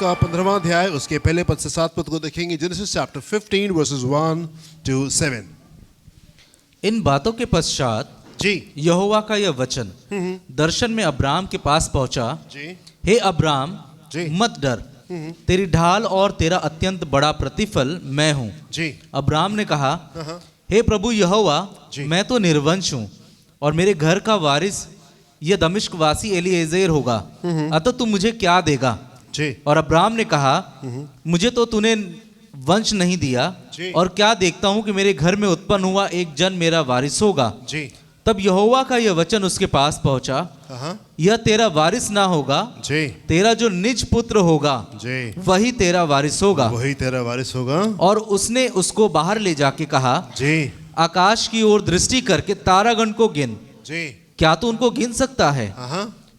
का 15वां अध्याय उसके पहले पद से 7 पद को देखेंगे। Genesis chapter 15 versus 1 to 7। इन बातों के पश्चात जी यहोवा का यह वचन दर्शन में अब्राम के पास पहुंचा। जी हे अब्राम, जी। मत डर, तेरी ढाल और तेरा अत्यंत बड़ा प्रतिफल मैं हूँ। जी अब्राम ने कहा, हे प्रभु यहोवा, जी। मैं तो निर्वंश हूँ और मेरे घर का वारिस यह दमिश्क वासी एलीएजेर होगा, अतः तू मुझे क्या देगा? जी और अब्राम ने कहा, मुझे तो तूने वंश नहीं दिया, जी। और क्या देखता हूँ कि मेरे घर में उत्पन्न हुआ एक जन मेरा वारिस होगा। जी तब यहोवा का यह वचन उसके पास पहुंचा, यह तेरा वारिस ना होगा, जी तेरा जो निज पुत्र होगा जी वही तेरा वारिस होगा। वही तेरा वारिस होगा। और उसने उसको बाहर ले जाके कहा, जी आकाश की ओर दृष्टि करके तारागण को गिन, जी क्या तू उनको गिन सकता है?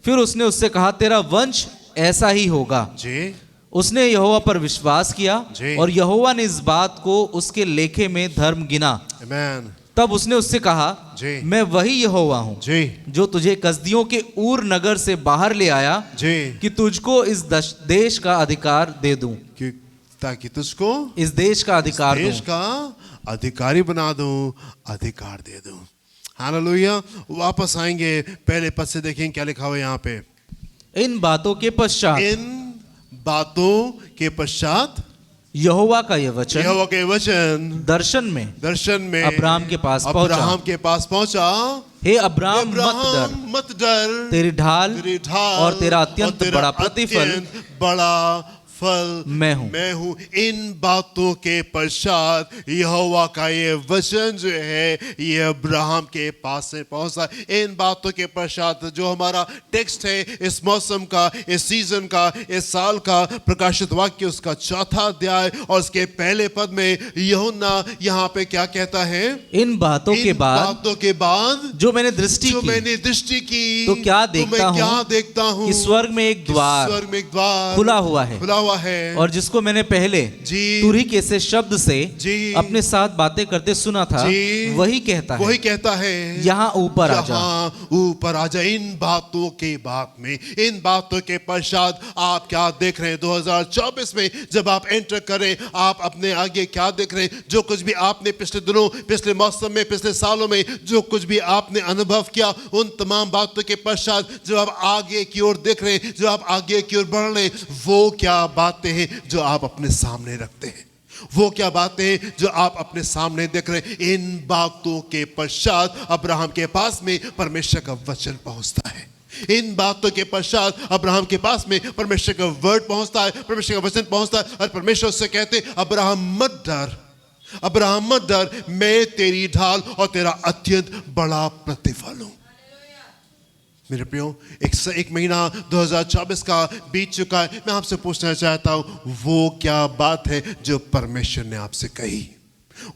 फिर उसने उससे कहा, तेरा वंश ऐसा ही होगा। जी उसने यहोवा पर विश्वास किया जी। और यहोवा ने इस बात को उसके लेखे में धर्म गिना। आमेन। तब उसने उससे कहा, जी मैं वही यहोवा हूँ जी जो तुझे कसदियों के ऊर नगर से बाहर ले आया जी कि तुझको इस देश का अधिकार दे दूं। ताकि तुझको इस देश का अधिकार देश दूं। का अधिकारी बना दूं, अधिकार दे दूं। हालेलुया। वापस आएंगे, पहले पद से देखेंगे क्या लिखा हुआ है यहाँ पे। इन बातों के पश्चात इन बातों के पश्चात यहोवा का यह वचन यहोवा के वचन दर्शन में अब्राहम के पास पहुंचा। हे अब्राम, मत डर, तेरी ढाल और तेरा अत्यंत बड़ा प्रतिफल बड़ा फल मैं हूँ। इन बातों के पश्चात यहोवा का ये वचन जो है ये अब्राहम के पास से पहुंचा। इन बातों के पश्चात जो हमारा टेक्स्ट है इस मौसम का, इस सीजन का, इस साल का, प्रकाशित वाक्य उसका 4था अध्याय और उसके पहले पद में यूहन्ना यहाँ पे क्या कहता है? इन बातों के बाद जो मैंने दृष्टि की तो क्या देखता हूँ कि स्वर्ग में एक द्वार खुला हुआ है और जिसको मैंने पहले तुरही से शब्द से अपने साथ बातें करते सुना था, वही कहता है यहाँ ऊपर आ जा। इन बातों के बाद में, इन बातों के पश्चात आप क्या देख रहे हैं 2024 में? जब आप एंटर करें, आप अपने आगे क्या देख रहे हैं? जो कुछ भी आपने पिछले दिनों, पिछले मौसम में, पिछले सालों में जो कुछ भी आपने अनुभव किया, उन तमाम बातों के पश्चात जब आप आगे की ओर देख रहे हैं, जो आप आगे की ओर बढ़ रहे हैं, वो क्या बातें हैं जो आप अपने सामने रखते हैं? वो क्या बातें हैं जो आप अपने सामने देख रहे हैं? इन बातों के पश्चात अब्राहम के पास में परमेश्वर का वचन पहुंचता है। इन बातों के पश्चात अब्राहम के पास में परमेश्वर का वर्ड पहुंचता है, परमेश्वर का वचन पहुंचता है और परमेश्वर उससे कहते, अब्राहम मत डर, अब्राहम मत डर, मैं तेरी ढाल और तेरा अत्यंत बड़ा प्रतिफल हूं। मेरे प्रियो, एक महीना 2024 का बीत चुका है। मैं आपसे पूछना चाहता हूं, वो क्या बात है जो परमेश्वर ने आपसे कही?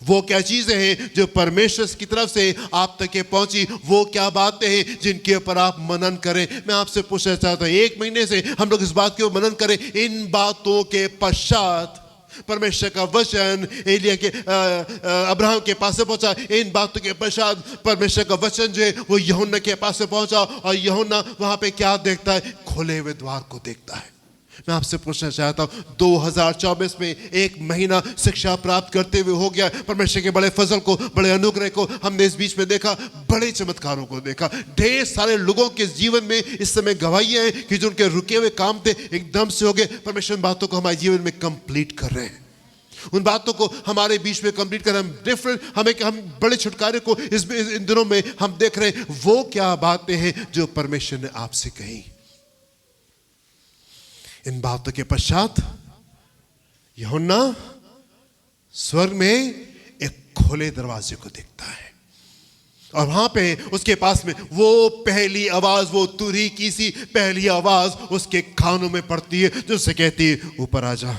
वो क्या चीजें हैं जो परमेश्वर की तरफ से आप तक के पहुंची? वो क्या बातें हैं जिनके ऊपर आप मनन करें? मैं आपसे पूछना चाहता हूं, एक महीने से हम लोग इस बात के ऊपर मनन करें। इन बातों के पश्चात परमेश्वर का वचन एलिया के अब्राहम के पास से पहुंचा। इन बातों के पश्चात परमेश्वर का वचन जो है वो यूहन्ना के पास से पहुंचा और यूहन्ना वहां पे क्या देखता है? खुले हुए द्वार को देखता है। मैं आपसे पूछना चाहता हूं, 2024 में एक महीना शिक्षा प्राप्त करते हुए हो गया। परमेश्वर के बड़े फजल को, बड़े अनुग्रह को हमने इस बीच में देखा, बड़े चमत्कारों को देखा। ढेर सारे लोगों के जीवन में इस समय गवाहियां हैं कि जो उनके रुके हुए काम थे एकदम से हो गए। परमेश्वर बातों को हमारे जीवन में कंप्लीट कर रहे हैं, उन बातों को हमारे बीच में कंप्लीट कर हम बड़े छुटकारे को इन दिनों में हम देख रहे हैं। वो क्या बातें हैं जो परमेश्वर ने आपसे कही? इन बातों के पश्चात यूहन्ना स्वर्ग में एक खुले दरवाजे को देखता है और वहां पे उसके पास में वो पहली आवाज, वो तुरही की सी पहली आवाज उसके कानों में पड़ती है जो उसे कहती है, ऊपर आ जा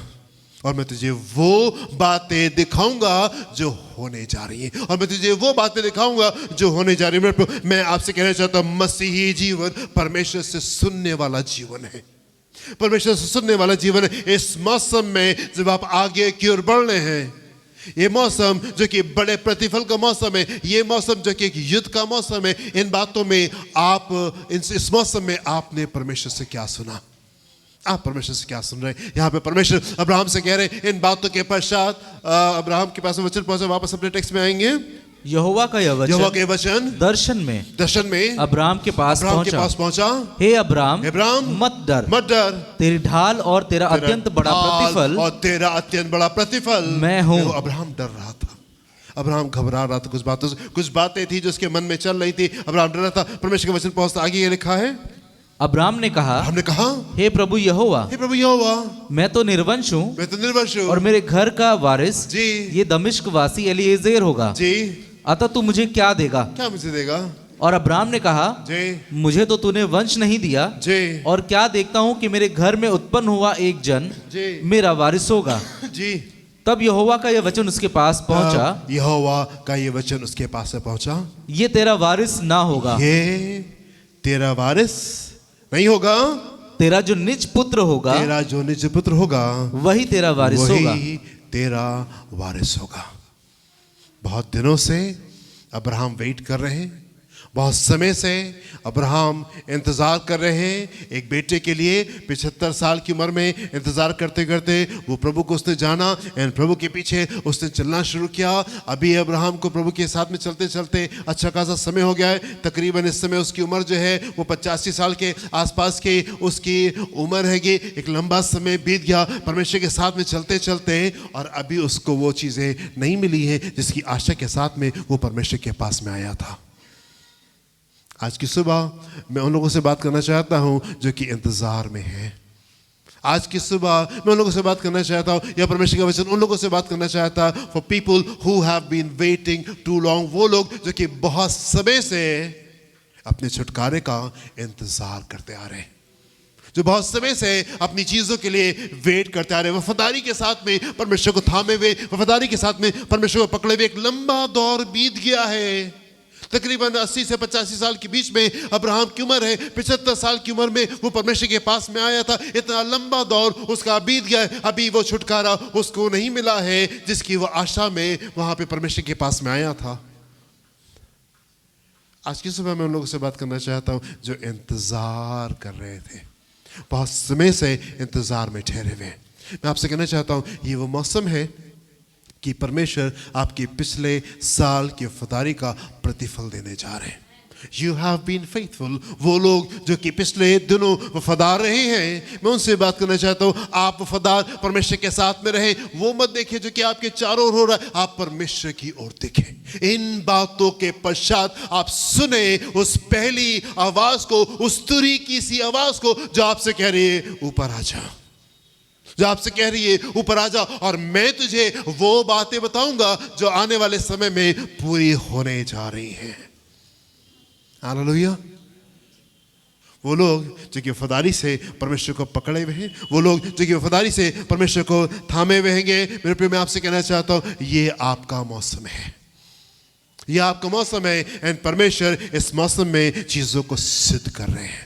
और मैं तुझे वो बातें दिखाऊंगा जो होने जा रही हैं, और मैं तुझे वो बातें दिखाऊंगा जो होने जा रही है। मैं आपसे कहना चाहता हूं, मसीही जीवन परमेश्वर से सुनने वाला जीवन है, परमेश्वर से सुनने वाला जीवन है। इस मौसम में जब आप आगे की ओर बढ़ रहे हैं, ये मौसम जो कि बड़े प्रतिफल का मौसम है, ये मौसम जो कि एक युद्ध का मौसम है, इन बातों में आप इस मौसम में आपने परमेश्वर से क्या सुना? आप परमेश्वर से क्या सुन रहे हैं? यहाँ पे परमेश्वर अब्राहम से कह रहे हैं, इन बातों के पश्चात अब्राहम के पास वचन पहुंचा। वापस अपने टेक्स्ट में आएंगे। यहोवा का यह वचन दर्शन में अब्राहम के पास पहुंचा। हे अब्राहम, मत डर, तेरी ढाल और तेरा अत्यंत बड़ा प्रतिफल मैं हूँ। अब्राहम डर रहा था, अब्राहम घबरा रहा था, कुछ बातें थी जो उसके मन में चल रही थी। अब्राहम डर रहा था। परमेश्वर का वचन पहुंचता आगे ये लिखा है, अब्राहम ने कहा, हे प्रभु यहोवा, मैं तो निर्वंश हूँ और मेरे घर का वारिस ये दमिश्क वासी एलीएजेर होगा। अतः तू मुझे क्या देगा? क्या मुझे देगा? और अब्राहम ने कहा, मुझे तो तूने वंश नहीं दिया, और क्या देखता हूँ कि मेरे घर में उत्पन्न हुआ एक जन मेरा वारिस होगा। तब यहोवा का यह वचन उसके पास पहुंचा, यहोवा का यह वचन उसके पास से पहुंचा, ये तेरा वारिस ना होगा, ये तेरा वारिस नहीं होगा, तेरा जो निज पुत्र होगा, वही तेरा वारिस होगा। बहुत दिनों से अब्राहम वेट कर रहे हैं, बहुत समय से अब्राहम इंतजार कर रहे हैं एक बेटे के लिए। 75 साल की उम्र में इंतजार करते करते वो प्रभु को उसने जाना, एंड प्रभु के पीछे उसने चलना शुरू किया। अभी अब्राहम को प्रभु के साथ में चलते चलते अच्छा खासा समय हो गया है। तकरीबन इस समय उसकी उम्र जो है वो 85 साल के आसपास की उसकी उम्र है। एक लंबा समय बीत गया परमेश्वर के साथ में चलते चलते, और अभी उसको वो चीज़ें नहीं मिली हैं जिसकी आशा के साथ में वो परमेश्वर के पास में आया था। आज की सुबह मैं उन लोगों से बात करना चाहता हूं जो कि इंतजार में हैं। आज की सुबह मैं उन लोगों से बात करना चाहता हूं, या परमेश्वर का वचन उन लोगों से बात करना चाहता, for people who have been waiting too long. वो लोग जो कि बहुत समय से अपने छुटकारे का इंतजार करते आ रहे हैं, जो बहुत समय से अपनी चीजों के लिए वेट करते आ रहे हैं, वफादारी के साथ में परमेश्वर को थामे हुए, वफादारी के साथ में परमेश्वर को पकड़े हुए। एक लंबा दौर बीत गया है। तकरीबन 80 से 85 साल के बीच में अब्राहम की उम्र है। 75 साल की उम्र में वो परमेश्वर के पास में आया था। इतना लंबा दौर उसका बीत गया है, अभी वो छुटकारा उसको नहीं मिला है जिसकी वो आशा में वहां पे परमेश्वर के पास में आया था। आज की सुबह मैं उन लोगों से बात करना चाहता हूं जो इंतजार कर रहे थे, बहुत समय से इंतजार में ठहरे हुए। मैं आपसे कहना चाहता हूं ये वो मौसम है कि परमेश्वर आपके पिछले साल की वफादारी का प्रतिफल देने जा रहे हैं। You have been faithful। वो लोग जो कि पिछले दिनों वफादार रहे हैं, मैं उनसे बात करना चाहता हूँ, आप वफादार परमेश्वर के साथ में रहें। वो मत देखिए जो कि आपके चारों ओर हो रहा है, आप परमेश्वर की ओर देखें। इन बातों के पश्चात आप सुने उस पहली आवाज को, उस तुरी की सी आवाज को जो आपसे कह रही है ऊपर आ जा, जो आपसे कह रही है ऊपर आ जा, और मैं तुझे वो बातें बताऊंगा जो आने वाले समय में पूरी होने जा रही हैं। हालेलुया। वो लोग जो कि वफादारी से परमेश्वर को पकड़े हुए हैं, वो लोग जो कि वफादारी से परमेश्वर को थामे हुए हैं, मेरे प्रिय मैं आपसे कहना चाहता हूं ये आपका मौसम है, ये आपका मौसम है। एंड परमेश्वर इस मौसम में चीजों को सिद्ध कर रहे हैं।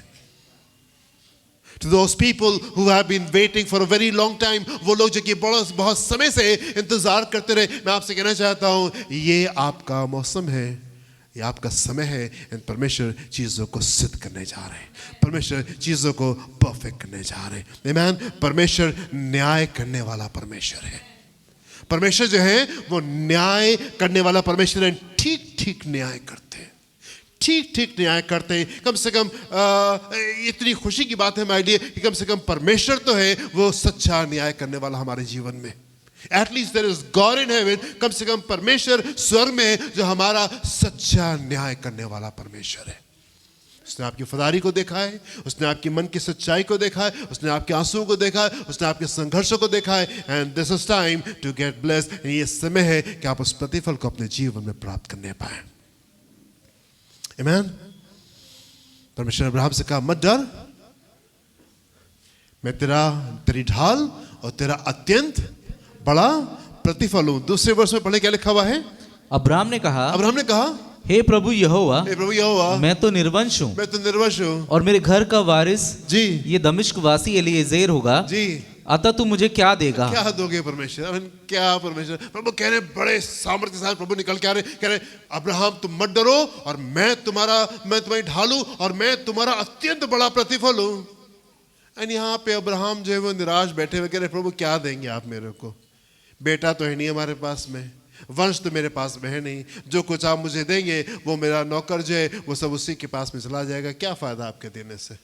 To those people who have been waiting for a very long time, वो लोग जो कि बहुत समय से इंतजार करते रहे, मैं आपसे कहना चाहता हूं ये आपका मौसम है, ये आपका समय है। एंड परमेश्वर चीजों को सिद्ध करने जा रहे हैं, परमेश्वर चीजों को परफेक्ट करने जा रहे हैं। आमीन। परमेश्वर न्याय करने वाला परमेश्वर है। परमेश्वर जो है वो न्याय करने वाला परमेश्वर है। ठीक ठीक न्याय करते हैं, ठीक ठीक न्याय करते हैं। कम से कम इतनी खुशी की बात है हमारे लिए कि कम से कम परमेश्वर तो है वो सच्चा न्याय करने वाला हमारे जीवन में। At least there is God in heaven। कम से कम परमेश्वर स्वर्ग में है जो हमारा सच्चा न्याय करने वाला परमेश्वर है। उसने आपकी वफादारी को देखा है, उसने आपकी मन की सच्चाई को देखा है, उसने आपके आंसुओं को देखा है, उसने आपके संघर्षों को देखा है। And this is time to get blessed. ये समय है कि आप उस प्रतिफल को अपने जीवन में प्राप्त करने पाए। आमीन। परमेश्वर अब्राहम से कहा मत डर, मैं तेरी ढाल और तेरा अत्यंत बड़ा प्रतिफल हूं। दूसरे वर्ष में पढ़े क्या लिखा हुआ है? अब्राहम ने कहा हे प्रभु यहोवा, मैं तो निर्वंश हूं और मेरे घर का वारिस जी ये दमिश्क वासी एलीएजेर होगा जी। अतः तू मुझे क्या देगा? क्या दोगे परमेश्वर? क्या परमेश्वर? प्रभु कह रहे बड़े सामर्थ्य के साथ प्रभु निकल के आ रहे, कह रहे अब्राहम तुम मत डरो और मैं तुम्हारी ढालू और मैं तुम्हारा अत्यंत बड़ा प्रतिफल हूं। और यहाँ पे अब्राहम जो है वो निराश बैठे हुए कह रहे प्रभु क्या देंगे आप मेरे को, बेटा तो है नहीं हमारे पास में, वंश तो मेरे पास में है नहीं, जो कुछ आप मुझे देंगे वो मेरा नौकर जो है वो सब उसी के पास में चला जाएगा, क्या फ़ायदा आपके देने से,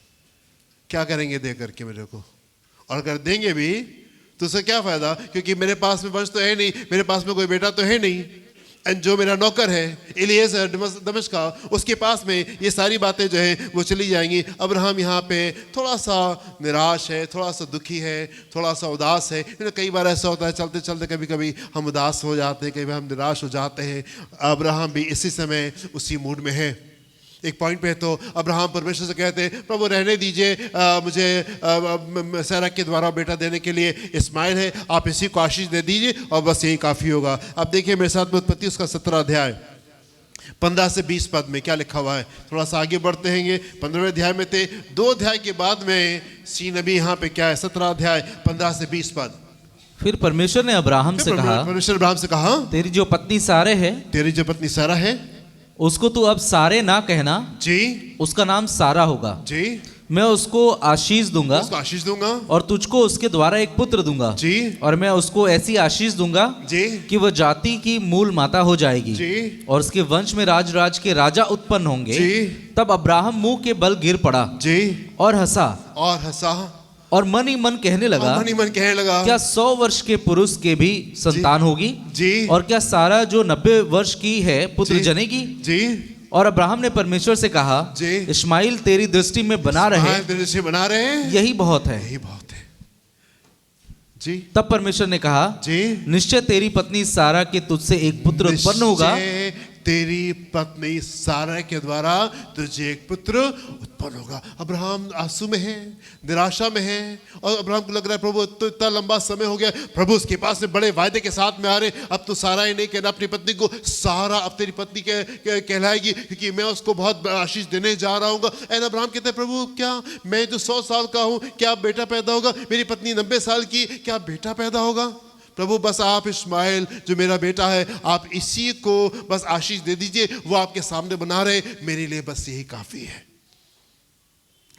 क्या करेंगे दे करके मेरे को, और अगर देंगे भी तो उससे क्या फ़ायदा, क्योंकि मेरे पास में वंश तो है नहीं, मेरे पास में कोई बेटा तो है नहीं, एंड जो मेरा नौकर है एलीएज़र दमिश्क का, उसके पास में ये सारी बातें जो है वो चली जाएंगी। अब्राहम यहाँ पे थोड़ा सा निराश है, थोड़ा सा दुखी है, थोड़ा सा उदास है। कई बार ऐसा होता है चलते चलते कभी कभी हम उदास हो जाते हैं, कभी हम निराश हो जाते हैं। अब्राहम भी इसी समय उसी मूड में है। एक पॉइंट पे तो अब्राहम परमेश्वर से कहते हैं प्रभु रहने दीजिए, मुझे सारा के द्वारा बेटा देने के लिए इस्माइल है, आप इसी को आशीष दे दीजिए और बस यही काफ़ी होगा। अब देखिए मेरे साथ में उत्पत्ति उसका 17 अध्याय 15 से 20 पद में क्या लिखा हुआ है। थोड़ा सा आगे बढ़ते हैं, 15वें अध्याय में थे, 2 अध्याय के बाद में सी नबी यहाँ पे क्या है, 17 अध्याय 15 से 20 पद। फिर परमेश्वर ने अब्राहम से कहा, परमेश्वर अब्राहम से कहा, तेरी जो पत्नी सारे है, तेरी जो पत्नी सारा है उसको तू अब सारे ना कहना जी, उसका नाम सारा होगा जी, मैं उसको आशीष दूंगा, उसको आशीष दूंगा और तुझको उसके द्वारा एक पुत्र दूंगा जी, और मैं उसको ऐसी आशीष दूंगा जी कि वह जाति की मूल माता हो जाएगी जी, और उसके वंश में राज के राजा उत्पन्न होंगे जी। तब अब्राहम मुंह के बल गिर पड़ा जी और हंसा और मन ही मन कहने लगा, क्या 100 वर्ष के पुरुष के भी संतान होगी जी, और क्या सारा जो 90 वर्ष की है पुत्र जनेगी जी। और अब्राहम ने परमेश्वर से कहा, इस्माइल तेरी दृष्टि में बना रहे, यही बहुत है, यही बहुत है जी। तब परमेश्वर ने कहा, निश्चय तेरी पत्नी सारा के तुझसे एक पुत्र उत्पन्न होगा, तेरी पत्नी सारा के द्वारा तुझे एक पुत्र उत्पन्न होगा। अब्राहम आंसू में है, निराशा में है, और अब्राहम को लग रहा है प्रभु तो इतना लंबा समय हो गया, प्रभु उसके पास में बड़े वायदे के साथ में आ रहे, अब तो सारा ही नहीं कहना अपनी पत्नी को, सारा अब तेरी पत्नी कहलाएगी क्योंकि मैं उसको बहुत आशीष देने जा रहा हूँ। एंड अब्राहम कहते हैं प्रभु क्या मैं जो 100 साल का हूँ, क्या बेटा पैदा होगा, मेरी पत्नी 90 साल की, क्या बेटा पैदा होगा। प्रभु बस आप इस्माइल जो मेरा बेटा है, आप इसी को बस आशीष दे दीजिए, वो आपके सामने बना रहे, मेरे लिए बस यही काफ़ी है।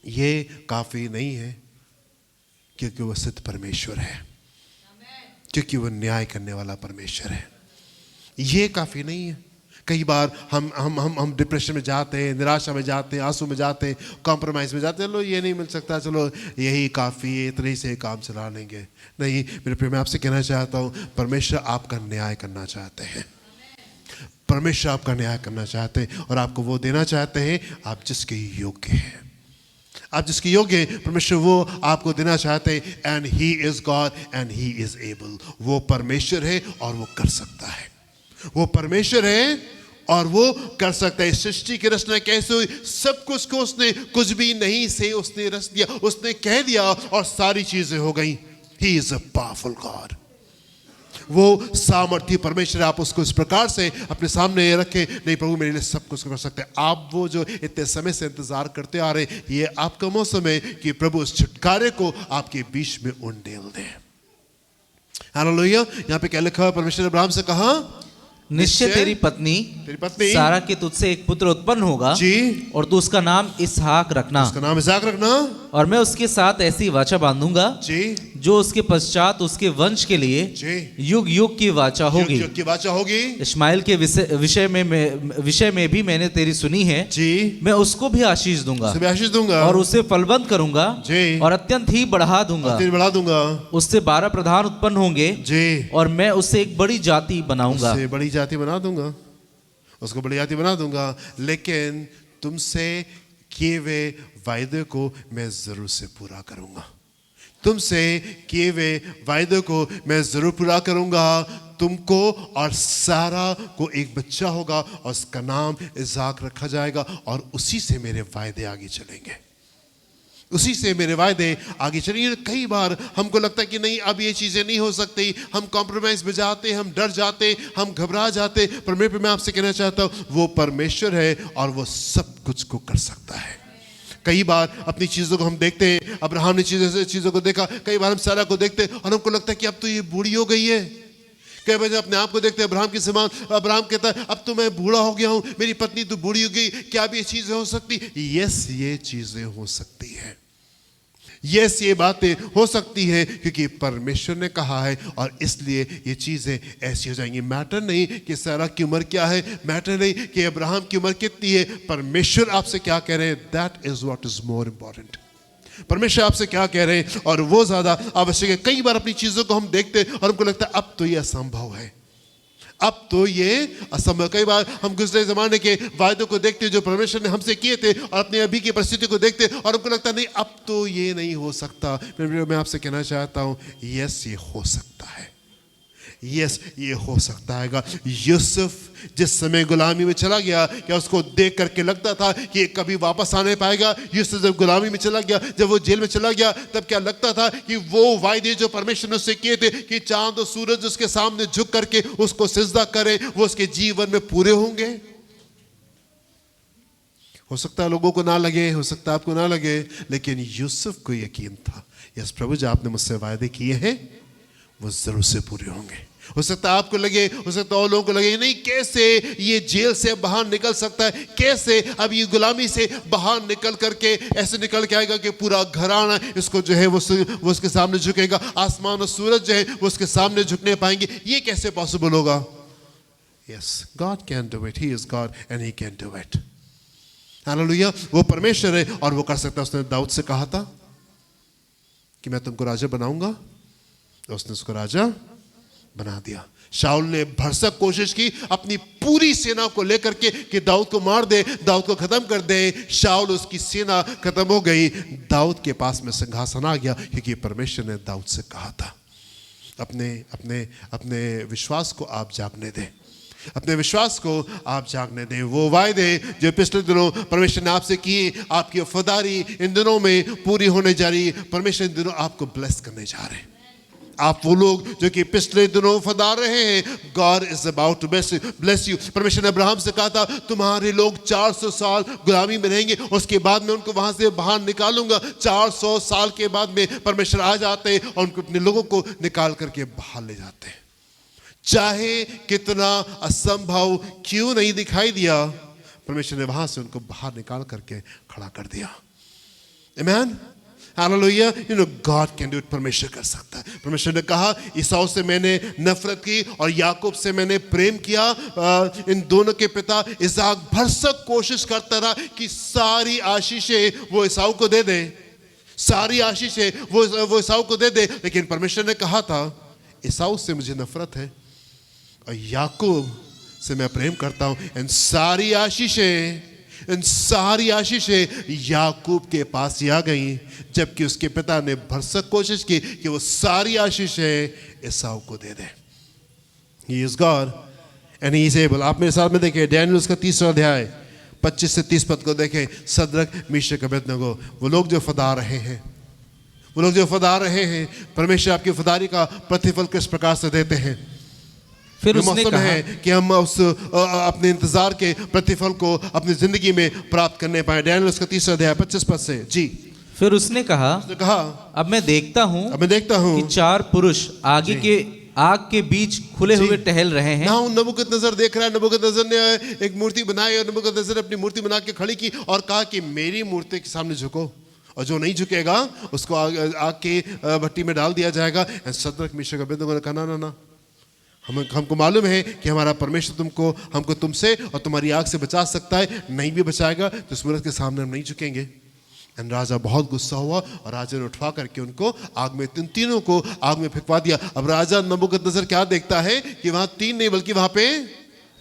ये काफ़ी नहीं है क्योंकि वो सिद्ध परमेश्वर है, क्योंकि वो न्याय करने वाला परमेश्वर है। ये काफ़ी नहीं है। कई बार हम डिप्रेशन में जाते हैं, निराशा में जाते हैं, आंसू में जाते हैं, कॉम्प्रोमाइज़ में जाते हैं, लो ये नहीं मिल सकता, चलो यही काफ़ी है, इतने ही से काम चला लेंगे। नहीं मेरे प्रिय, मैं आपसे कहना चाहता हूँ परमेश्वर आपका न्याय करना चाहते हैं, परमेश्वर आपका न्याय करना चाहते हैं और आपको वो देना चाहते हैं आप जिसके योग्य हैं, आप जिसके योग्य हैं, परमेश्वर वो आपको देना चाहते हैं। And he is God and he is able, वो परमेश्वर है और वो कर सकता है, वो परमेश्वर है और वो कर सकता है। सृष्टि की रचना कैसे हुई, सब कुछ को उसने कुछ भी नहीं से उसने रच दिया, उसने कह दिया और सारी चीजें हो गई। He is a powerful God, वो सामर्थ्य परमेश्वर। आप उसको इस प्रकार से अपने सामने रखें, नहीं प्रभु मेरे लिए सब कुछ कर सकते हैं। आप वो जो इतने समय से इंतजार करते आ रहे, ये आपका मौसम है कि प्रभु उस छुटकारे को आपके बीच में उंडेल दे। हालेलुया। यहाँ पे क्या लिखा है, परमेश्वर ने अब्राहम से कहा, निश्चय तेरी पत्नी सारा के तुझसे एक पुत्र उत्पन्न होगा जी, और तू उसका नाम इसहाक रखना, उसका नाम इसहाक रखना, और मैं उसके साथ ऐसी वाचा बांधूंगा जी, जो उसके पश्चात उसके वंश के लिए युग युग की वाचा होगी, युग की वाचा होगी। इस्माइल के विषय में भी मैंने तेरी सुनी है जी, मैं उसको भी आशीष दूंगा, और उसे फलवंत करूंगा और अत्यंत ही बढ़ा दूंगा, उससे 12 प्रधान उत्पन्न होंगे जी, और मैं उससे एक बड़ी जाति बनाऊंगा, बड़ी जाति बना दूंगा, उसको बड़ी जाति बना दूंगा। लेकिन तुमसे किए हुए वायदे को मैं जरूर से पूरा करूंगा, तुमसे किए हुए वायदे को मैं जरूर पूरा करूंगा। तुमको और सारा को एक बच्चा होगा और उसका नाम इसहाक रखा जाएगा, और उसी से मेरे वायदे आगे चलेंगे, उसी से मेरे वायदे आगे चलिए। कई बार हमको लगता है कि नहीं अब ये चीज़ें नहीं हो सकती, हम कॉम्प्रोमाइज़ में जाते, हम डर जाते, हम घबरा जाते, पर मैं आपसे कहना चाहता हूँ वो परमेश्वर है और वो सब कुछ को कर सकता है। कई बार अपनी चीज़ों को हम देखते हैं, अब्राहम ने चीज़ों को देखा, कई बार हम सारा को देखते हैं और हमको लगता है कि अब तो ये बूढ़ी हो गई है। कई बार अपने आप को देखते हैं अब्राहम के समान, अब्राहम कहता है अब तो मैं बूढ़ा हो गया हूँ, मेरी पत्नी तो बूढ़ी हो गई, क्या अब ये चीज़ें हो सकती? यस, ये चीज़ें हो सकती है, यस, ये बातें हो सकती है क्योंकि परमेश्वर ने कहा है और इसलिए ये चीजें ऐसी हो जाएंगी। मैटर नहीं कि सारा की उम्र क्या है, मैटर नहीं कि अब्राहम की उम्र कितनी है, परमेश्वर आपसे क्या कह रहे हैं, that is what is more important. परमेश्वर आपसे क्या कह रहे हैं और वो ज्यादा आवश्यक है। कई बार अपनी चीजों को हम देखते हैं और हमको लगता है अब तो ये असंभव है, अब तो ये असंभव। कई बार हम गुजरे जमाने के वायदों को देखते हैं जो परमेश्वर ने हमसे किए थे और अपने अभी की परिस्थिति को देखते हैं और हमको लगता नहीं अब तो ये नहीं हो सकता। मैं आपसे कहना चाहता हूं, यस ये हो सकता है, यस ये हो सकता है। यूसुफ जिस समय गुलामी में चला गया, क्या उसको देख करके लगता था कि कभी वापस आने पाएगा? यूसुफ जब गुलामी में चला गया, जब वो जेल में चला गया, तब क्या लगता था कि वो वायदे जो परमेश्वर ने उससे किए थे कि चांद और सूरज उसके सामने झुक करके उसको सिजदा करे, वो उसके जीवन में पूरे होंगे? हो सकता है लोगों को ना लगे, हो सकता है आपको ना लगे, लेकिन यूसुफ को यकीन था, यस प्रभु जो आपने मुझसे वायदे किए हैं वो जरूर से पूरे होंगे। हो सकता है आपको लगे, हो सकता है और लोगों को लगे नहीं कैसे ये जेल से बाहर निकल सकता है, कैसे अब ये गुलामी से बाहर निकल करके ऐसे निकल के आएगा कि पूरा घराना इसको जो है वो उसके सामने झुकेगा, आसमान और सूरज जो है वो उसके सामने झुकने पाएंगे, ये कैसे पॉसिबल होगा? Yes, God can do it, he is God and he can do it. Hallelujah, वो परमेश्वर है और वो कर सकता है। उसने दाऊद से कहा था कि मैं तुमको राजा बनाऊंगा, तो उसने उसको राजा बना दिया। शाऊल ने भरसक कोशिश की अपनी पूरी सेना को लेकर के कि दाऊद को मार दे, दाऊद को खत्म कर दे। शाऊल उसकी सेना खत्म हो गई, दाऊद के पास में सिंहासन आ गया क्योंकि परमेश्वर ने दाऊद से कहा था अपने अपने अपने विश्वास को आप जागने दें, अपने विश्वास को आप जागने दें। वो वायदे जो पिछले दिनों परमेश्वर ने आपसे किए, आपकी वफादारी इन दिनों में पूरी होने जा रही है। परमेश्वर इन दिनों आपको ब्लेस करने जा रहे हैं। आप वो लोग जो कि पिछले दिनों वफादार रहे हैं, God is about to bless you. परमेश्वर ने अब्राहम से कहा था तुम्हारे लोग 400 साल गुलामी में रहेंगे, उसके बाद में उनको वहां से बाहर निकालूंगा। 400 साल के बाद में परमेश्वर आ जाते हैं और उनको अपने लोगों को निकाल करके बाहर ले जाते हैं। चाहे कितना असंभव क्यों नहीं दिखाई दिया, परमेश्वर ने वहां से उनको बाहर निकाल करके खड़ा कर दिया। आमीन, hallelujah. You know God can do it, परमेश्वर कर सकता है। परमेश्वर ने कहा ईसाऊ से मैंने नफरत की और याकूब से मैंने प्रेम किया। इन दोनों के पिता इसहाक भरसक कोशिश करता रहा कि सारी आशीषें वो ईसाऊ को दे दे, सारी आशीषें वो ईसाऊ को दे दे, लेकिन परमेश्वर ने कहा था ईसाऊ से मुझे नफरत है और याकूब से मैं प्रेम करता हूं। इन सारी आशीषें याकूब के पास ही आ गई, जबकि उसके पिता ने भरसक कोशिश की कि वो सारी आशीषें एसाव को दे दे। He is God and he is able। आप मेरे साथ में देखें डैनियल उसका 3रा अध्याय 25 से 30 पद को देखें। सद्रक, मीशक, अबेदनगो, वो लोग जो वफादार रहे हैं, वो लोग जो वफादार रहे हैं, परमेश्वर आपकी वफादारी का प्रतिफल किस प्रकार से देते हैं। फिर उसने कहा है कि हम उस अपने इंतजार के प्रतिफल को अपनी जिंदगी में प्राप्त करने पाए। डैनियल उसका 3रा अध्याय 25 पद से। जी, फिर उसने कहा अब मैं देखता हूँ कि 4 पुरुष आग के बीच खुले हुए टहल रहे हैं। नबूकदनेस्सर देख रहा है, नबूकदनेस्सर ने एक मूर्ति बनाई और नबूकदनेस्सर ने अपनी मूर्ति बना के खड़ी की और कहा कि मेरी मूर्ति के सामने झुको, और जो नहीं झुकेगा उसको आग के भट्टी में डाल दिया जाएगा। सद्रक, मीशक, अबेदनगो ने कहा ना, हमको मालूम है कि हमारा परमेश्वर हमको तुमसे और तुम्हारी आग से बचा सकता है, नहीं भी बचाएगा तो इस मूर्ति के सामने हम नहीं झुकेंगे। एंड राजा बहुत गुस्सा हुआ और राजा ने उठवा करके उनको आग में, तीनों को आग में फेंकवा दिया। अब राजा नबूकदनेस्सर क्या देखता है कि वहां 3 नहीं बल्कि वहां पे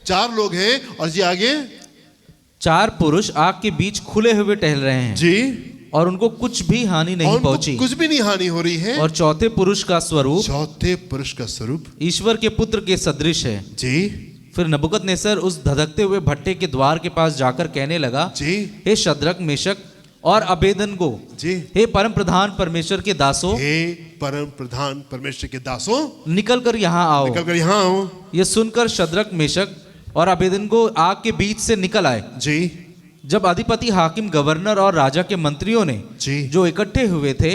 4 लोग हैं और जी आगे 4 पुरुष आग के बीच खुले हुए टहल रहे हैं जी, और उनको कुछ भी हानि नहीं पहुंची, कुछ भी नहीं हानि हो रही है। और चौथे पुरुष का स्वरूप ईश्वर के पुत्र के सदृश है। जी, फिर नबूकदनेस्सर उस धधकते हुए भट्टे के द्वार के पास जाकर कहने लगा जी, हे शद्रक, मेशक और अबेदनगो, जी, हे परम प्रधान परमेश्वर के दासों, निकल कर यहाँ आओ। ये सुनकर शद्रक, मेशक और अबेदनगो आग के बीच से निकल आए। जी, जब अधिपति, हाकिम, गवर्नर और राजा के मंत्रियों ने जो इकट्ठे हुए थे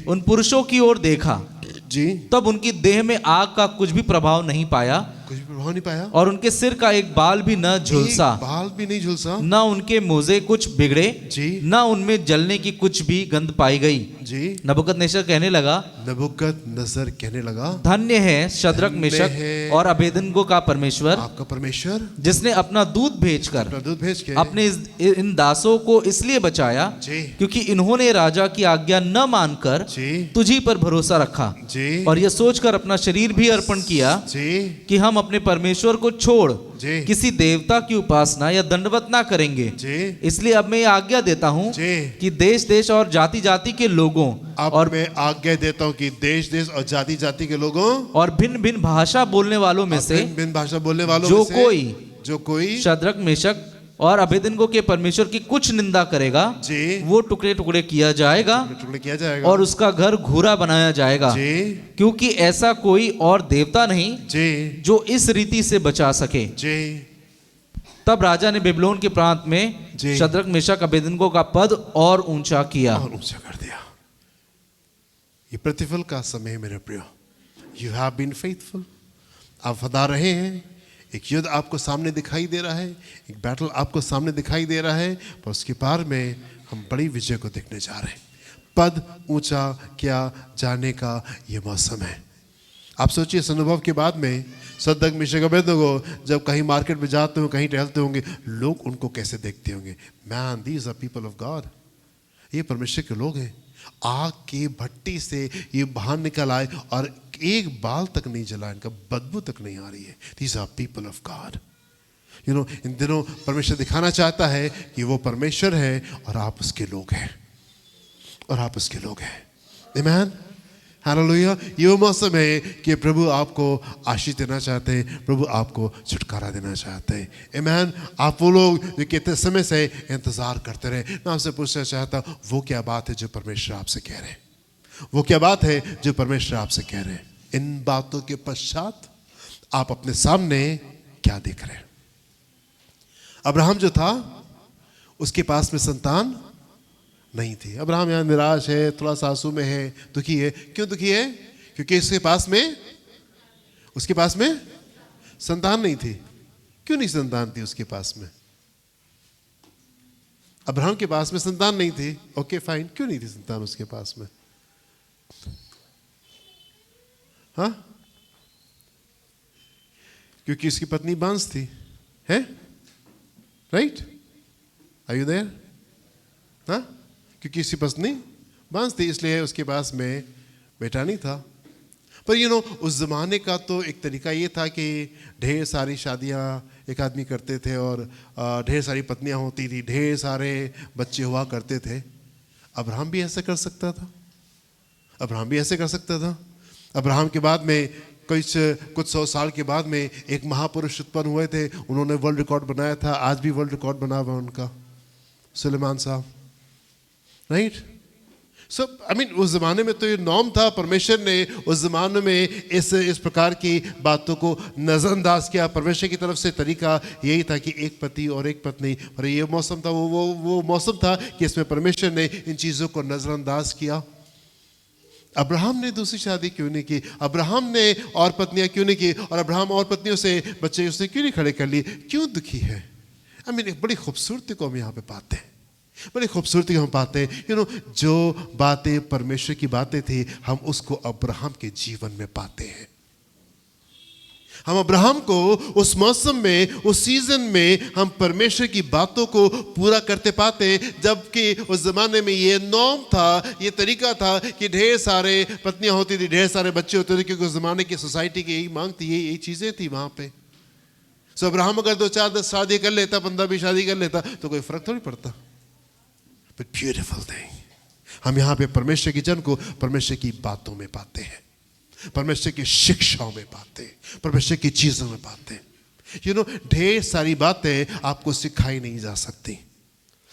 उन पुरुषों की ओर देखा जी, तब उनकी देह में आग का कुछ भी प्रभाव नहीं पाया कुछ भी प्रभाव नहीं पाया, और उनके सिर का एक बाल भी न झुलसा, बाल भी नहीं झुलसा, न उनके मोजे कुछ बिगड़े जी, न उनमें जलने की कुछ भी गंध पाई गई जी। नबूकदनेस्सर कहने लगा, नबूकदनेस्सर कहने लगा, धन्य है शद्रक मेशक और अबेदनगो का परमेश्वर, आपका परमेश्वर, जिसने अपना दूध भेज के अपने इन दासों को इसलिए बचाया क्योंकि इन्होंने राजा की आज्ञा न मानकर तुझी पर भरोसा रखा और यह सोचकर अपना शरीर भी अर्पण किया कि हम अपने परमेश्वर को छोड़ किसी देवता की उपासना या दंडवत ना करेंगे। इसलिए अब मैं ये आज्ञा देता हूँ कि देश देश और जाति जाति के लोगों, और मैं आज्ञा देता हूँ कि देश देश और जाति जाति के लोगों और भिन्न भिन्न भाषा बोलने वालों में से भिन्न भाषा बोलने वालों जो कोई शद्रक मेशक और अबेदनगो के परमेश्वर की कुछ निंदा करेगा, वो टुकड़े टुकड़े किया जाएगा और उसका घर घूरा बनाया जाएगा, क्योंकि ऐसा कोई और देवता नहीं जो इस रीति से बचा सके। तब राजा ने बेबीलोन के प्रांत में शद्रक मेशक अबेदनगो का पद और ऊंचा किया, और ऊंचा कर दिया। ये प्रतिफल का समय है मेरे प्रियो। यू हैव बीन फेथफुल, आप वफादार रहे हैं। एक युद्ध आपको सामने दिखाई दे रहा है, एक बैटल आपको सामने दिखाई दे रहा है, पर उसके पार में हम बड़ी विजय को देखने जा रहे हैं। पद ऊंचा किया जाने का ये मौसम है। आप सोचिए, इस अनुभव के बाद में शद्रक मेशक अबेदनगो जब कहीं मार्केट में जाते होंगे, कहीं टहलते होंगे, लोग उनको कैसे देखते होंगे? Man, these are people of God, ये परमेश्वर के लोग हैं। आग की भट्टी से ये बाहर निकल आए और एक बाल तक नहीं जला, इनका बदबू तक नहीं आ रही है। These are people of God. You know, इन दिनों परमेश्वर दिखाना चाहता है कि वो परमेश्वर है और आप उसके लोग हैं, और आप उसके लोग हैं। Amen? हालेलुया। ये वो मौसम है कि प्रभु आपको आशीष देना चाहते हैं, प्रभु आपको छुटकारा देना चाहते हैं। आमीन। आप वो लोग जो कितने समय से इंतजार करते रहे, मैं आपसे पूछना चाहता हूँ, वो क्या बात है जो परमेश्वर आपसे कह रहे हैं? वो क्या बात है जो परमेश्वर आपसे कह रहे हैं? इन बातों के पश्चात आप अपने सामने क्या देख रहे हैं? अब्राहम जो था, उसके पास में संतान नहीं थी। अब्राहम यहाँ निराश है, थोड़ा सा आंसू में है, दुखी है। क्यों दुखी है? क्योंकि उसके पास में संतान नहीं थी। क्यों नहीं संतान थी उसके पास में? अब्राहम के पास में संतान नहीं थी, ओके फाइन, क्यों नहीं थी संतान उसके पास में? हाँ, क्योंकि उसकी पत्नी बांस थी, है? राइट? Are you there? हाँ, क्योंकि उसकी पत्नी बांस थी, इसलिए उसके पास में बेटा नहीं था। पर यू नो, उस जमाने का तो एक तरीका ये था कि ढेर सारी शादियां एक आदमी करते थे और ढेर सारी पत्नियां होती थी, ढेर सारे बच्चे हुआ करते थे। अब्राहम भी ऐसे कर सकता था, अब्राहम भी ऐसे कर सकता था। अब्राहम के बाद में कुछ 100 साल के बाद में एक महापुरुष उत्पन्न हुए थे, उन्होंने वर्ल्ड रिकॉर्ड बनाया था। आज भी वर्ल्ड रिकॉर्ड बना हुआ उनका, सुलेमान साहब, राइट? सो आई मीन, उस जमाने में तो ये नॉर्म था। परमेश्वर ने उस जमाने में इस प्रकार की बातों को नजरअंदाज किया। परमेश्वर की तरफ से तरीका यही था कि एक पति और एक पत्नी। और ये मौसम था, वो मौसम था कि इसमें परमेश्वर ने इन चीज़ों को नजरअंदाज किया। अब्राहम ने दूसरी शादी क्यों नहीं की? अब्राहम ने और पत्नियां क्यों नहीं की? और अब्राहम और पत्नियों से बच्चे उसने क्यों नहीं खड़े कर लिए? क्यों दुखी है? आई मीन, एक बड़ी खूबसूरती को हम यहाँ पे पाते हैं, बड़ी खूबसूरती हम पाते हैं। यू नो, जो बातें परमेश्वर की बातें थी, हम उसको अब्राहम के जीवन में पाते हैं। हम अब्राहम को उस मौसम में, उस सीजन में हम परमेश्वर की बातों को पूरा करते पाते, जबकि उस जमाने में ये नॉर्म था, ये तरीका था कि ढेर सारे पत्नियां होती थी, ढेर सारे बच्चे होते थे, क्योंकि उस जमाने की सोसाइटी की यही मांग थी, यही चीजें थी वहां पे। सो अब्राहम अगर 2, 4, 10 शादी कर लेता, 15, 20 शादी कर लेता, तो कोई फर्क थोड़ी पड़ता। बट ब्यूटीफुल थिंग, हम यहाँ पे परमेश्वर के जन को परमेश्वर की बातों में पाते हैं, परमेश्वर की शिक्षाओं में पाते हैं, परमेश्वर की चीजों में पाते हैं। यू नो, ढेर सारी बातें आपको सिखाई नहीं जा सकती,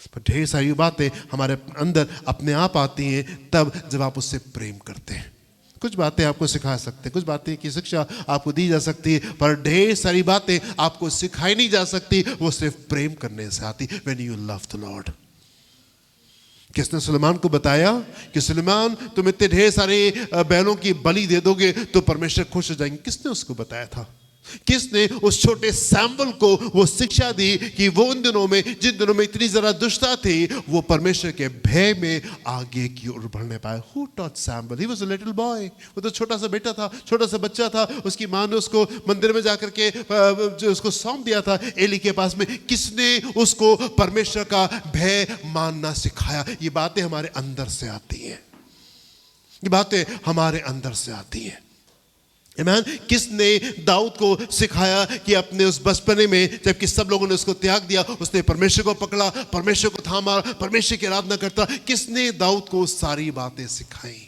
पर ढेर सारी बातें हमारे अंदर अपने आप आती हैं तब जब आप उससे प्रेम करते हैं। कुछ बातें आपको सिखा सकते हैं, कुछ बातें की शिक्षा आपको दी जा सकती है, पर ढेर सारी बातें आपको सिखाई नहीं जा सकती, वो सिर्फ प्रेम करने से आती। When you love the Lord. किसने सुलेमान को बताया कि सुलेमान, तुम इतने ढेर सारे बैलों की बलि दे दोगे तो परमेश्वर खुश हो जाएंगे? किसने उसको बताया था? किसने उस छोटे सैमुअल को वो शिक्षा दी कि वो उन दिनों में, जिन दिनों में इतनी जरा दुष्टता थी, वो परमेश्वर के भय में आगे की ओर बढ़ने पाए? Who taught Samuel? He was a little boy. वो तो छोटा सा बेटा था, छोटा सा बच्चा था। उसकी माँ ने उसको मंदिर में जाकर के जो उसको सौंप दिया था एली के पास में। किसने उसको परमेश्वर का भय मानना सिखाया? ये बातें हमारे अंदर से आती हैं, ये बातें हमारे अंदर से आती हैं। आमीन। किसने दाऊद को सिखाया कि अपने उस बचपने में, जबकि सब लोगों ने उसको त्याग दिया, उसने परमेश्वर को पकड़ा, परमेश्वर को थामा, परमेश्वर की आराधना करता? किसने दाऊद को सारी बातें सिखाई?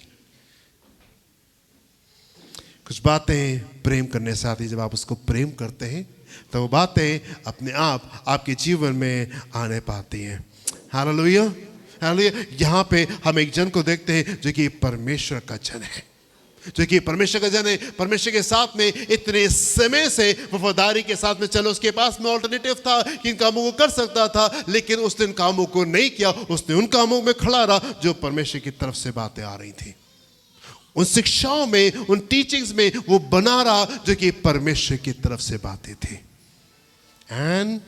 कुछ बातें प्रेम करने से आती। जब आप उसको प्रेम करते हैं तो वो बातें अपने आप आपके जीवन में आने पाती हैं। Hallelujah, hallelujah. यहाँ पे हम एक जन को देखते हैं जो कि परमेश्वर का जन है, जो कि परमेश्वर का जन है, परमेश्वर के साथ में इतने समय से वफादारी के साथ में चलो। उसके पास में ऑल्टरनेटिव था कि इन कामों को कर सकता था, लेकिन उसने इन कामों को नहीं किया। उसने उन कामों में खड़ा रहा जो परमेश्वर की तरफ से बातें आ रही थी। उन शिक्षाओं में, उन टीचिंग्स में वो बना रहा जो कि परमेश्वर की तरफ से बातें थी। एंड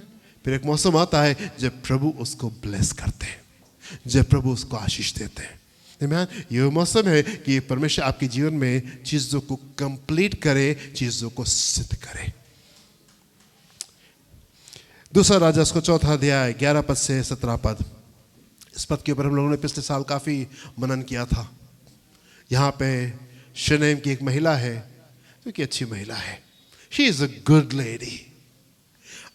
फिर एक मौसम आता है जब प्रभु उसको ब्लेस करते हैं, जब प्रभु उसको आशीष देते हैं। आमीन। ये मौसम है कि परमेश्वर आपके जीवन में चीजों को कंप्लीट करे, चीजों को सिद्ध करे। दूसरा राजा उसको 4 अध्याय 11 पद से 17 पद। इस पद के ऊपर हम लोगों ने पिछले साल काफी मनन किया था। यहाँ पे शनेम की एक महिला है जो कि अच्छी महिला है। She is a good lady,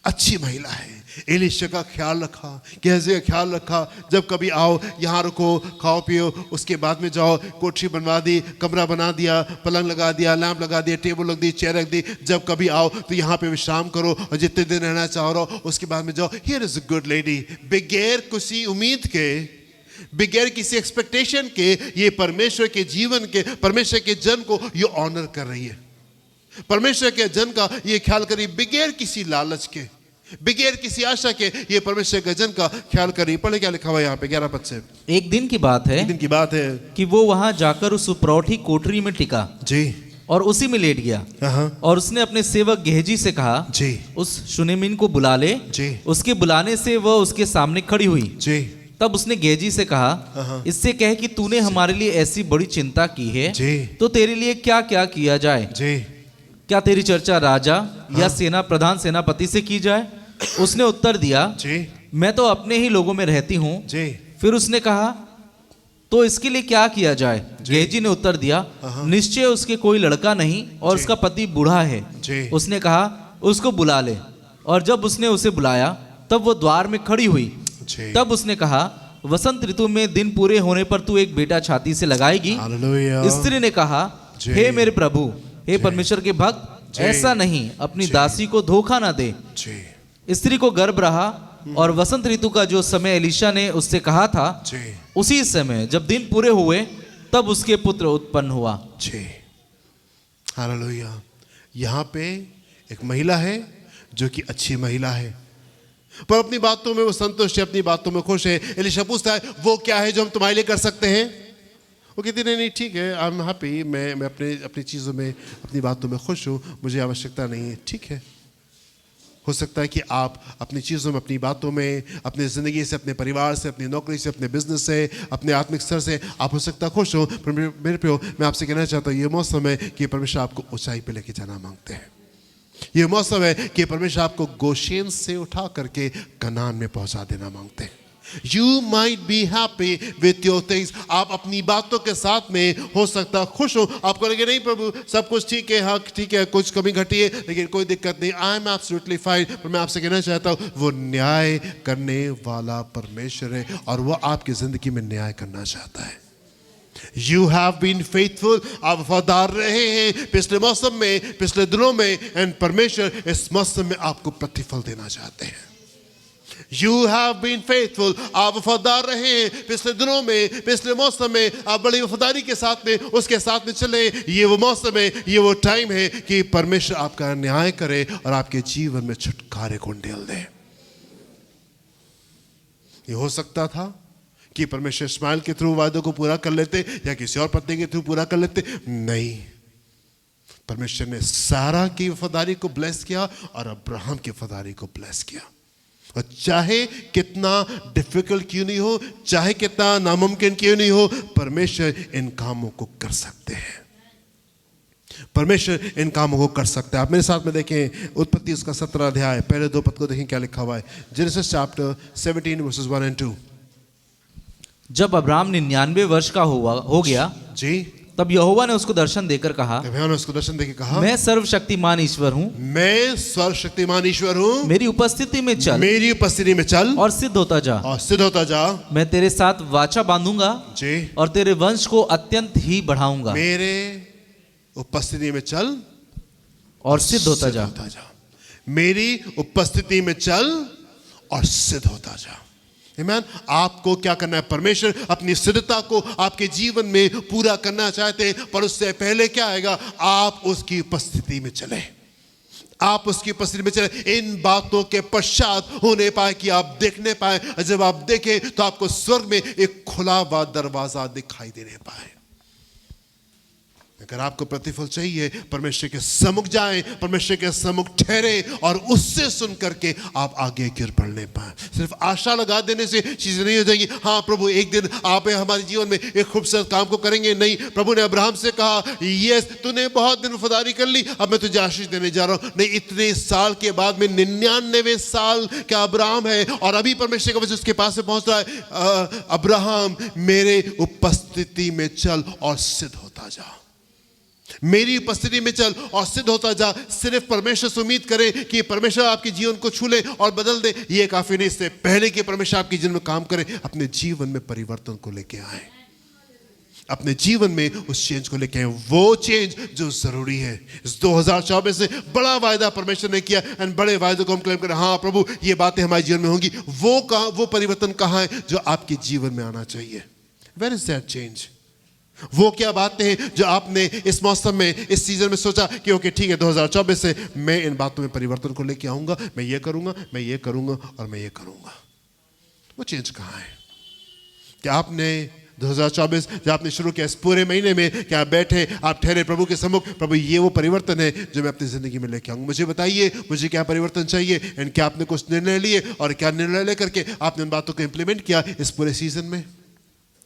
अच्छी महिला है। एलीशा का ख्याल रखा, गेहजी का ख्याल रखा। जब कभी आओ यहाँ रुको, खाओ पियो, उसके बाद में जाओ। कोठरी बनवा दी, कमरा बना दिया, पलंग लगा दिया, लैंप लगा दिया, टेबल रख दी, चेयर रख दी। जब कभी आओ तो यहाँ पे विश्राम करो और जितने दिन रहना चाहो रहो, उसके बाद में जाओ। Here is a good lady. बगैर किसी उम्मीद के, बगैर किसी एक्सपेक्टेशन के, ये परमेश्वर के जीवन के, परमेश्वर के जन को ये ऑनर कर रही है। परमेश्वर के जन का ये ख्याल करी, बगैर किसी लालच के, बगैर किसी आशा के, ये परमेश्वर के जन का ख्याल करी। पढ़े क्या लिखा हुआ है यहाँ पे 11 पद से। एक दिन की बात है, एक दिन की बात है कि वो वहां जाकर उस उपरौठी कोठरी में टिका जी, और उसी में लेट गया। और उसने अपने सेवक गेहजी से कहा जी, उस शुनेमिन को बुला ले जी। उसके बुलाने से वह उसके सामने खड़ी हुई जी। तब उसने गेहजी से कहा, इससे कह कि तूने हमारे लिए ऐसी बड़ी चिंता की है जी, तो तेरे लिए क्या क्या किया जाए जी? क्या तेरी चर्चा राजा या सेना प्रधान सेनापति से की जाए? उसने उत्तर दिया जी, मैं तो अपने ही लोगों में रहती हूँ जी। फिर उसने कहा, तो इसके लिए क्या किया जाए? गेहजी ने उत्तर दिया, निश्चय उसके कोई लड़का नहीं और उसका पति बूढ़ा है जी। उसने कहा, उसको बुला ले। और जब उसने उसे बुलाया तब वो द्वार में खड़ी हुई। तब उसने कहा, वसंत ऋतु में दिन पूरे होने पर तू एक बेटा छाती से लगाएगी। स्त्री ने कहा, हे मेरे प्रभु, हे परमेश्वर के भक्त, ऐसा नहीं, अपनी दासी को धोखा ना दे। स्त्री को गर्भ रहा और वसंत ऋतु का जो समय एलीशा ने उससे कहा था, उसी समय जब दिन पूरे हुए तब उसके पुत्र उत्पन्न हुआ जी। हालेलुया। यहाँ पे एक महिला है जो कि अच्छी महिला है, पर अपनी बातों में वो संतुष्ट है, अपनी बातों में खुश है। एलीशा पूछता है, वो क्या है जो हम तुम्हारे लिए कर सकते हैं? वो कहती नहीं, ठीक है, आई एम हैप्पी, मैं अपनी चीज़ों में, अपनी बातों में खुश हूँ, मुझे आवश्यकता नहीं है। ठीक है, हो सकता है कि आप अपनी चीज़ों में, अपनी बातों में, अपनी ज़िंदगी से, अपने परिवार से, अपनी नौकरी से, अपने बिजनेस से, अपने आत्मिक स्तर से आप हो सकता है खुश हो, पर मेरे प्रियो, मैं आपसे कहना चाहता हूँ, ये मौसम है कि परमेश्वर आपको ऊंचाई पे लेके जाना मांगते हैं। ये मौसम है कि परमेश्वर आपको गोशेन से उठा करके कनान में पहुंचा देना मांगते हैं। You might be happy with your things. आप अपनी बातों के साथ में हो सकता खुश हो। आपको लगे नहीं प्रभु सब कुछ ठीक है, हाँ ठीक है, कुछ कमी घटी है, लेकिन कोई दिक्कत नहीं, I am absolutely fine। पर मैं आपसे कहना चाहता हूँ, वो न्याय करने वाला परमेश्वर है और वो आपकी जिंदगी में न्याय करना चाहता है। You have been faithful, आप वफादार रहे हैं पिछले मौसम में, पिछले दिनों में, एंड परमेश्वर इस मौसम में आपको प्रतिफल देना चाहते हैं। You have been faithful, आप वफादार रहे हैं पिछले दिनों में, पिछले मौसम में, आप बड़ी वफादारी के साथ में उसके साथ में चले। ये वो मौसम है, ये वो टाइम है कि परमेश्वर आपका न्याय करे और आपके जीवन में छुटकारे को ढेल दे। ये हो सकता था कि परमेश्वर इस्माइल के थ्रू वादों को पूरा कर लेते या किसी और पत्नी के थ्रू पूरा कर लेते, नहीं, परमेश्वर ने सारा की वफादारी को ब्लेस किया और अब्राहम की वफादारी को ब्लेस किया। और चाहे कितना डिफिकल्ट क्यों नहीं हो, चाहे कितना नामुमकिन क्यों नहीं हो, परमेश्वर इन कामों को कर सकते हैं। परमेश्वर इन कामों को कर सकते हैं। आप मेरे साथ में देखें उत्पत्ति उसका 17 अध्याय पहले 2 पद को देखें क्या लिखा हुआ है। Genesis chapter 17 versus 1 and 2। जब अब्राहम 99 वर्ष का हो गया जी, तब यहोवा ने उसको दर्शन देकर कहा, मैं सर्वशक्तिमान ईश्वर हूँ, मैं सर्वशक्तिमान ईश्वर हूँ, मेरी उपस्थिति में चल, मेरी उपस्थिति में चल और सिद्ध होता जा, और सिद्ध होता जा। मैं तेरे साथ वाचा बांधूंगा जी, और तेरे वंश को अत्यंत ही बढ़ाऊंगा। मेरे उपस्थिति में चल और सिद्ध होता जा। मेरी उपस्थिति में चल और सिद्ध होता जा। आमीन। आपको क्या करना है? परमेश्वर अपनी सिद्धता को आपके जीवन में पूरा करना चाहते हैं, पर उससे पहले क्या आएगा? आप उसकी उपस्थिति में चले। आप उसकी उपस्थिति में चले। इन बातों के पश्चात होने पाए कि आप देखने पाए, जब आप देखें तो आपको स्वर्ग में एक खुला हुआ दरवाजा दिखाई देने पाए। अगर आपको प्रतिफल चाहिए, परमेश्वर के सम्मुख जाएं, परमेश्वर के सम्मुख ठहरे और उससे सुन करके आप आगे गिर बढ़ने पाए। सिर्फ आशा लगा देने से चीजें नहीं हो जाएंगी। हाँ प्रभु एक दिन आप हमारे जीवन में एक खूबसूरत काम को करेंगे, नहीं। प्रभु ने अब्राहम से कहा, यस तूने बहुत दिन वफादारी कर ली, अब मैं तुझे आशीष देने जा रहा हूं। नहीं, इतने साल के बाद में 99 साल का अब्राहम है और अभी परमेश्वर का वचन उसके पास से पहुंच रहा है, अब्राहम मेरे उपस्थिति में चल और सिद्ध होता जा। मेरी उपस्थिति में चल और सिद्ध होता जा। सिर्फ परमेश्वर से उम्मीद करें कि परमेश्वर आपके जीवन को छू ले और बदल दे, ये काफी नहीं। इससे पहले कि परमेश्वर आपके जीवन में काम करे, अपने जीवन में परिवर्तन को लेके आए, अपने जीवन में उस चेंज को लेके आए, वो चेंज जो जरूरी है। इस 2024 से बड़ा वायदा परमेश्वर ने किया एंड बड़े वायदे को हम क्लेम करें। हाँ प्रभु ये बातें हमारे जीवन में होंगी। वो परिवर्तन कहाँ है जो आपके जीवन में आना चाहिए? Where is that change? वो क्या बातें हैं जो आपने इस मौसम में, इस सीजन में सोचा कि ओके ठीक है 2024 से मैं इन बातों में परिवर्तन को लेके आऊंगा, मैं ये करूंगा, मैं ये करूंगा और मैं ये करूंगा। वो चेंज कहाँ है? क्या आपने 2024 जब आपने शुरू किया, इस पूरे महीने में क्या आप बैठे, आप ठहरे प्रभु के सम्मुख, प्रभु ये वो परिवर्तन है जो मैं अपनी जिंदगी में लेके आऊंगा, मुझे बताइए मुझे क्या परिवर्तन चाहिए? एंड क्या आपने कुछ निर्णय लिए और क्या निर्णय लेकर के आपने उन बातों को इंप्लीमेंट किया इस पूरे सीजन में,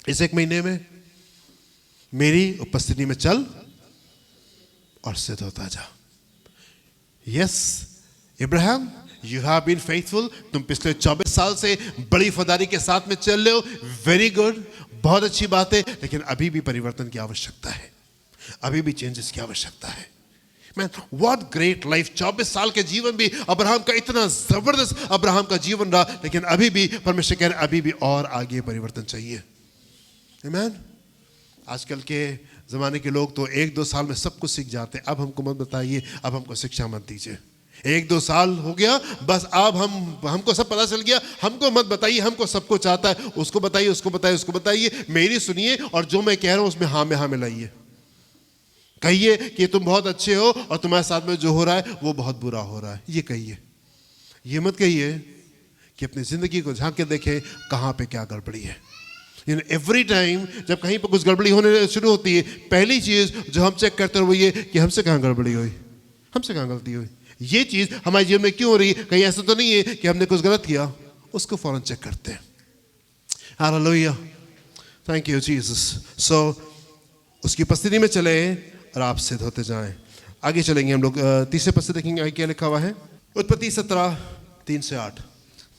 इस एक महीने में? मेरी उपस्थिति में चल और सिद्ध होता जा। Yes Ibrahim, you have been faithful. तुम पिछले 24 साल से बड़ी वफादारी के साथ में चल रहे हो, वेरी गुड, बहुत अच्छी बात है। लेकिन अभी भी परिवर्तन की आवश्यकता है, अभी भी चेंजेस की आवश्यकता है। Man what great life. 24 साल के जीवन भी अब्राहम का इतना जबरदस्त अब्राहम का जीवन रहा, लेकिन अभी भी परमेश्वर कह रहे अभी भी और आगे परिवर्तन चाहिए। आमीन। आजकल के ज़माने के लोग तो 1-2 साल में सब कुछ सीख जाते हैं। अब हमको मत बताइए, अब हमको शिक्षा मत दीजिए। 1-2 साल हो गया बस, अब हमको सब पता चल गया, हमको मत बताइए, हमको सब कुछ आता है, उसको बताइए, उसको बताइए, उसको बताइए, मेरी सुनिए और जो मैं कह रहा हूँ उसमें हाँ में हाँ मिलाइए। कहिए कि तुम बहुत अच्छे हो और तुम्हारे साथ में जो हो रहा है वो बहुत बुरा हो रहा है, ये कहिए। ये मत कहिए कि अपनी ज़िंदगी को झांक के देखें कहाँ पे क्या गड़बड़ी है। एवरी टाइम जब कहीं पर कुछ गड़बड़ी होने शुरू होती है, पहली चीज जो हम चेक करते हैं वो ये कि हमसे कहाँ गड़बड़ी हुई, हमसे कहाँ गलती हुई, ये चीज हमारे जीवन में क्यों हो रही है। कहीं ऐसा तो नहीं है कि हमने कुछ गलत किया, उसको फौरन चेक करते हैं। Hallelujah, thank you Jesus. So उसकी उपस्थिति में चले और आप सिद्ध होते जाएं। आगे चलेंगे हम लोग, तीसरे पद से देखेंगे आगे क्या लिखा हुआ है। उत्पत्ति 17:3-8।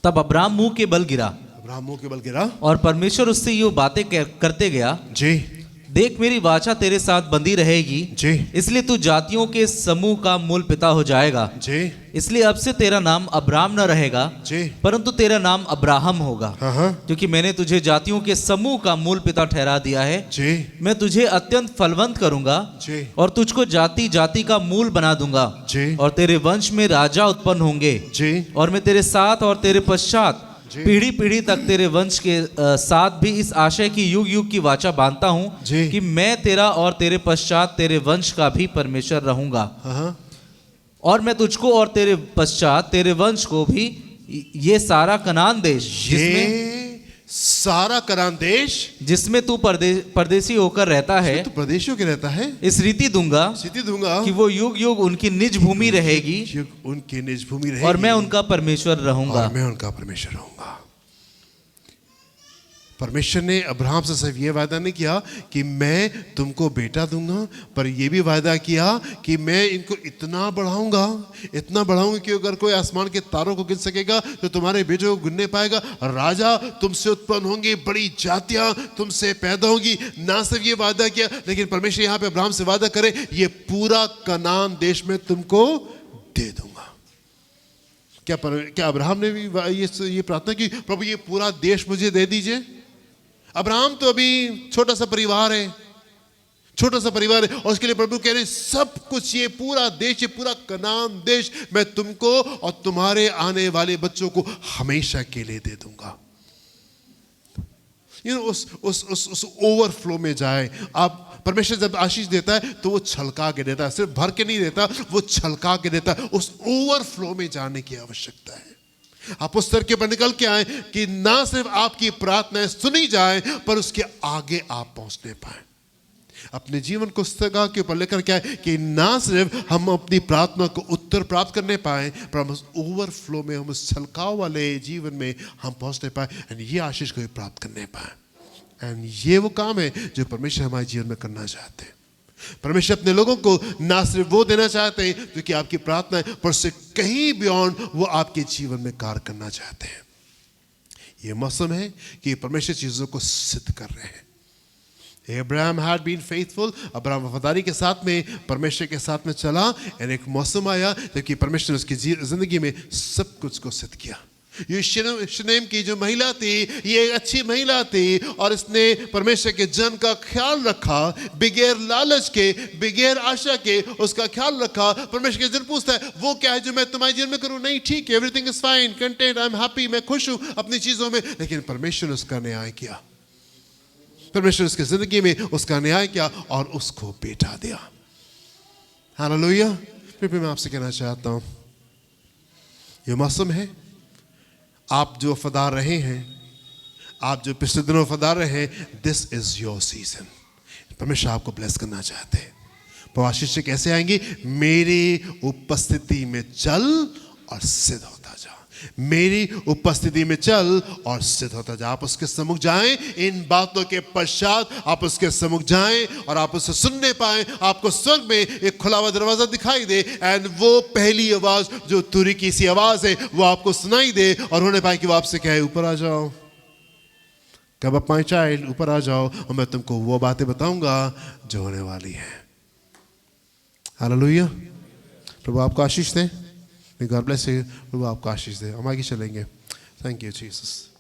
तब अब्राहम मुंह के बल गिरा और परमेश्वर उससे यूं बातें करते गया, जी देख मेरी वाचा तेरे साथ बंधी रहेगी, जी इसलिए तू जातियों के समूह का मूल पिता हो जाएगा, जी इसलिए अब से तेरा नाम अब्राम न रहेगा, जी परंतु तेरा नाम अब्राहम होगा, क्योंकि मैंने तुझे जातियों के समूह का मूल पिता ठहरा दिया है। जी मैं तुझे अत्यंत फलवंत करूंगा, जी और तुझको जाति जाति का मूल बना दूंगा, जी और तेरे वंश में राजा उत्पन्न होंगे, जी और मैं तेरे साथ और तेरे पश्चात पीढ़ी पीढ़ी तक तेरे वंश के साथ भी इस आशय की युग युग की वाचा बांधता हूँ कि मैं तेरा और तेरे पश्चात तेरे वंश का भी परमेश्वर रहूंगा, और मैं तुझको और तेरे पश्चात तेरे वंश को भी ये सारा कनान देश, जिसमें सारा कनान देश जिसमें तू परदेसी होकर रहता है, तू परदेशी होकर रहता है, इस रीति दूंगा कि वो युग युग उनकी निज भूमि रहेगी, उनकी निज भूमि रहेगी, और मैं उनका परमेश्वर रहूंगा। मैं उनका परमेश्वर रहूंगा। परमेश्वर ने अब्राहम से सिर्फ ये वादा नहीं किया कि मैं तुमको बेटा दूंगा, पर ये भी वादा किया कि मैं इनको इतना बढ़ाऊंगा कि अगर कोई आसमान के तारों को गिन सकेगा तो तुम्हारे बेटों को गिनने पाएगा। राजा तुमसे उत्पन्न होंगे, बड़ी जातियां तुमसे पैदा होंगी। ना सिर्फ ये वादा किया, लेकिन परमेश्वर यहाँ पे अब्राहम से वादा करे, ये पूरा कनान देश में तुमको दे दूंगा। क्या अब्राहम ने भी ये प्रार्थना की, प्रभु ये पूरा देश मुझे दे दीजिए? अब्राहम तो अभी छोटा सा परिवार है, और उसके लिए प्रभु कह रहे सब कुछ, ये पूरा देश, ये पूरा कनान देश मैं तुमको और तुम्हारे आने वाले बच्चों को हमेशा के लिए दे दूंगा। उस ओवरफ्लो में जाए आप। परमेश्वर जब आशीष देता है तो वो छलका के देता है, सिर्फ भर के नहीं देता, वो छलका के देता है। उस ओवरफ्लो में जाने की आवश्यकता है। आप उस स्तर के ऊपर निकल के आए कि ना सिर्फ आपकी प्रार्थनाएं सुनी जाए, पर उसके आगे आप पहुंचने पाए। अपने जीवन को उस जगह के ऊपर लेकर के आए कि ना सिर्फ हम अपनी प्रार्थना को उत्तर प्राप्त करने पाए, पर हम उस ओवरफ्लो में, हम उस छलकाव वाले जीवन में हम पहुंचने पाए, एंड ये आशीष को प्राप्त करने पाए। एंड ये वो काम है जो परमेश्वर हमारे जीवन में करना चाहते हैं। परमेश्वर अपने लोगों को ना सिर्फ वो देना चाहते हैं जो कि आपकी प्रार्थना है, पर उससे कहीं बियॉन्ड वो आपके जीवन में कार्य करना चाहते हैं। ये मौसम है कि परमेश्वर चीजों को सिद्ध कर रहे हैं। Abraham had been faithful, Abraham वफादारी के साथ में परमेश्वर के साथ में चला, और एक मौसम आया जबकि परमेश्वर ने उसकी जिंदगी में सब कुछ को सिद्ध किया। ये शनेम की जो महिला थी, ये एक अच्छी महिला थी, और इसने परमेश्वर के जन का ख्याल रखा, बगैर लालच के, बगैर आशा के उसका ख्याल रखा। परमेश्वर के जन पूछता है वो क्या है जो मैं तुम्हारे जीवन में करूं? नहीं, ठीक है, everything is fine, content, I am happy, मैं खुश हूं अपनी चीजों में। लेकिन परमेश्वर ने उसका न्याय किया, परमेश्वर उसकी जिंदगी में उसका न्याय किया और उसको बेटा दिया। हालेलुया। फिर मैं आपसे कहना चाहता हूं, ये मौसम है, आप जो वफादार रहे हैं, आप जो पिछले दिनों वफादार रहे हैं, दिस इज योर सीजन। परमेश्वर आपको ब्लेस करना चाहते हैं। पर आशीष कैसे आएंगी? मेरी उपस्थिति में चल और सिद्ध होता जा, मेरी उपस्थिति में चल और सिद्ध होता जा। आप उसके सम्मुख जाएं, इन बातों के पश्चात आप उसके सम्मुख जाएं और आप उसे सुनने पाए। आपको स्वर्ग में एक खुला हुआ दरवाजा दिखाई दे, एंड वो पहली आवाज जो तुरी की सी आवाज है वो आपको सुनाई दे, और होने पाए कि वो आपसे कहे ऊपर आ जाओ, कब अप माय चाइल्ड, ऊपर आ जाओ और मैं तुमको वो बातें बताऊंगा जो होने वाली है। हालेलुया। प्रभु आपको आशीष दे। God bless you. प्रभु आपको आशीष दे। हम आगे चलेंगे। Thank you Jesus.